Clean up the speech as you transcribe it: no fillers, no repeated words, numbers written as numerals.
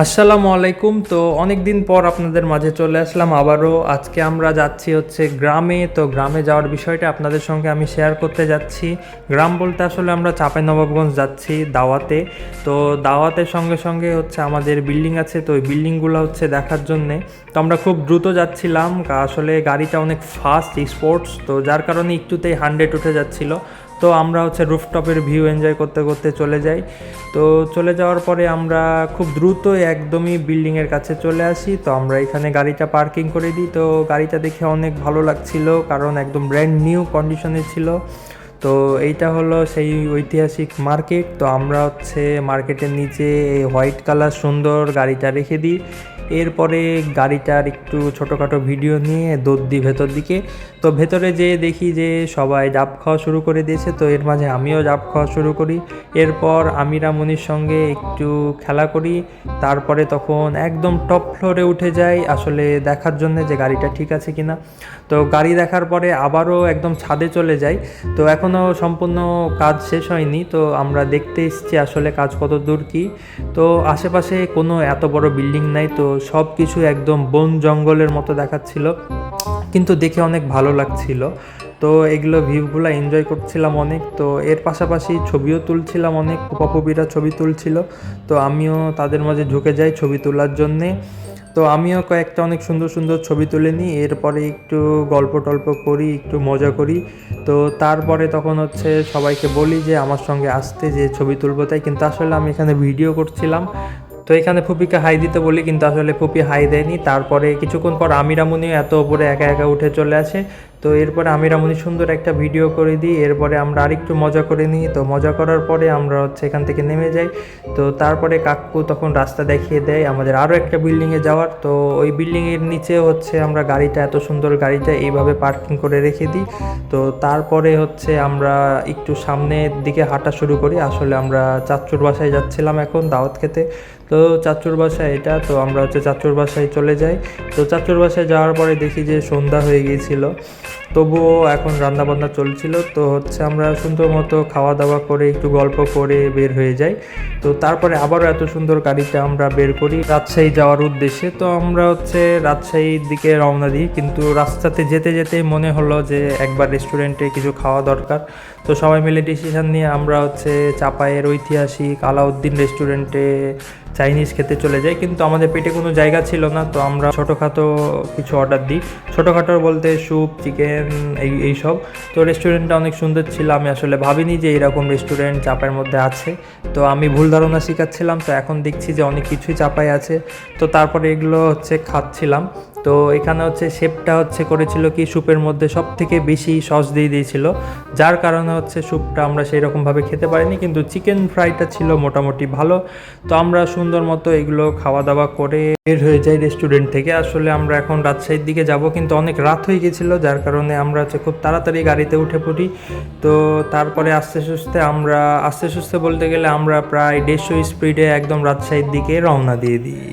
আসসালামু আলাইকুম। তো অনেক দিন পর আপনাদের মাঝে চলে আসলাম আবারও। আজকে আমরা যাচ্ছি হচ্ছে গ্রামে। তো গ্রামে যাওয়ার বিষয়টা আপনাদের সঙ্গে আমি শেয়ার করতে যাচ্ছি। গ্রাম বলতে আসলে আমরা চাঁপাইনবাবগঞ্জ যাচ্ছি দাওয়াতে। তো দাওয়াতের সঙ্গে সঙ্গে হচ্ছে আমাদের বিল্ডিং আছে, তো ওই বিল্ডিংগুলো হচ্ছে দেখার জন্যে। তো আমরা খুব দ্রুত যাচ্ছিলাম, আসলে গাড়িটা অনেক ফাস্ট স্পোর্টস, তো যার কারণে একটুতেই 100 উঠে যাচ্ছিলো। তো আমরা হচ্ছে রুফটপের ভিউ এনজয় করতে করতে চলে যাই। তো চলে যাওয়ার পরে আমরা খুব দ্রুত একদমই বিল্ডিংয়ের কাছে চলে আসি। তো আমরা এখানে গাড়িটা পার্কিং করে দিই। তো গাড়িটা দেখে অনেক ভালো লাগছিল, কারণ একদম ব্র্যান্ড নিউ কন্ডিশনে ছিল। তো এইটা হলো সেই ঐতিহাসিক মার্কেট। তো আমরা হচ্ছে মার্কেটের নিচে এই হোয়াইট কালার সুন্দর গাড়িটা রেখে দিই। এরপরে গাড়িটার একটু ছোটোখাটো ভিডিও নিয়ে দৌড় দিই ভেতর দিকে। তো ভেতরে যেয়ে দেখি যে সবাই ডাব খাওয়া শুরু করে দিয়েছে। তো এর মাঝে আমিও ডাব খাওয়া শুরু করি। এরপর আমিরা মনির সঙ্গে একটু খেলা করি। তারপরে তখন একদম টপ ফ্লোরে উঠে যাই আসলে দেখার জন্য যে গাড়িটা ঠিক আছে কিনা। তো গাড়ি দেখার পরে আবারও একদম ছাদে চলে যাই। তো এখনও সম্পূর্ণ কাজ শেষ হয়নি, তো আমরা দেখতে এসেছি আসলে কাজ কত দূর কী। তো আশেপাশে কোনো এত বড় বিল্ডিং নাই, তো সব কিছু একদম বন জঙ্গলের মতো দেখাচ্ছিল, কিন্তু দেখে অনেক ভালো লাগছিল। তো এগুলো ভিউগুলো এনজয় করছিলাম অনেক। তো এর পাশাপাশি ছবিও তুলছিলাম, অনেক ফুপাফুপিরা ছবি তুলছিল। তো আমিও তাদের মাঝে ঢুকে যাই ছবি তোলার জন্যে। তো আমিও কয়েকটা অনেক সুন্দর সুন্দর ছবি তুলে নিই। এরপরে একটু গল্প টল্প করি, একটু মজা করি। তো তারপরে তখন হচ্ছে সবাইকে বলি যে আমার সঙ্গে আসতে, যে ছবি তুলবো তাই, কিন্তু আসলে আমি এখানে ভিডিও করছিলাম। তো এখানে ফুপিকে হাই দিতে বলি, কিন্তু আসলে ফুপি হাই দেয়নি। তারপরে কিছুক্ষণ পর আমিরামুনিও এত ওপরে একা একা উঠে চলে আসে। তো এরপরে আমিরামুনি সুন্দর একটা ভিডিও করে দিই। এরপরে আমরা আরেকটু মজা করে নিই। তো মজা করার পরে আমরা হচ্ছে এখান থেকে নেমে যাই। তো তারপরে কাকু তখন রাস্তা দেখিয়ে দেয় আমাদের আরও একটা বিল্ডিংয়ে যাওয়ার। তো ওই বিল্ডিংয়ের নিচে হচ্ছে আমরা গাড়িটা, এত সুন্দর গাড়িটা এইভাবে পার্কিং করে রেখে দিই। তো তারপরে হচ্ছে আমরা একটু সামনের দিকে হাঁটা শুরু করি। আসলে আমরা চাচ্চুর বাসায় যাচ্ছিলাম এখন দাওয়াত খেতে। তো চাচ্চুর বাসায় এটা, তো আমরা হচ্ছে চাচ্চুর বাসায় চলে যাই। তো চাচ্চুর বাসায় যাওয়ার পরে দেখি যে সন্ধ্যা হয়ে গিয়েছিল, তবুও এখন রান্নাবান্না চলছিল। তো হচ্ছে আমরা সুন্দর মতো খাওয়া দাওয়া করে একটু গল্প করে বের হয়ে যাই। তো তারপরে আবারও এত সুন্দর গাড়িটা আমরা বের করি রাজশাহী যাওয়ার উদ্দেশ্যে। তো আমরা হচ্ছে রাজশাহীর দিকে রওনা দিই, কিন্তু রাস্তাতে যেতে যেতে মনে হলো যে একবার রেস্টুরেন্টে কিছু খাওয়া দরকার। তো সবাই মিলে ডিসিশন নিয়ে আমরা হচ্ছে চাপাইয়ের ঐতিহাসিক আলাউদ্দিন রেস্টুরেন্টে চাইনিজ খেতে চলে যাই। কিন্তু আমাদের পেটে কোনো জায়গা ছিল না, তো আমরা ছোটোখাটো কিছু অর্ডার দিই। ছোটোখাটো বলতে স্যুপ, চিকেন, এইসব। তো রেস্টুরেন্টটা অনেক সুন্দর ছিল। আমি আসলে ভাবিনি যে এরকম রেস্টুরেন্ট চাপাইয়ের মধ্যে আছে। তো আমি ভুল ধারণা শিখাচ্ছিলাম, তো এখন দেখছি যে অনেক কিছুই চাপাই আছে। তো তারপরে এগুলো হচ্ছে খাচ্ছিলাম। তো এখানে হচ্ছে শেফটা হচ্ছে করেছিল কি, স্যুপের মধ্যে সব থেকে বেশি সস দিয়ে দিয়েছিল, যার কারণে হচ্ছে স্যুপটা আমরা সেই রকমভাবে খেতে পারিনি, কিন্তু চিকেন ফ্রাইটা ছিল মোটামুটি ভালো। তো আমরা সুন্দর মতো এগুলো খাওয়া দাওয়া করে বের হয়ে যাই রেস্টুরেন্ট থেকে। আসলে আমরা এখন রাজশাহীর দিকে যাব, কিন্তু অনেক রাত হয়ে গেছিলো, যার কারণে আমরা হচ্ছে খুব তাড়াতাড়ি গাড়িতে উঠে পড়ি। তো তারপরে আস্তে সুস্তে বলতে গেলে আমরা প্রায় 150 স্পিডে একদম রাজশাহীর দিকে রওনা দিয়ে দিই।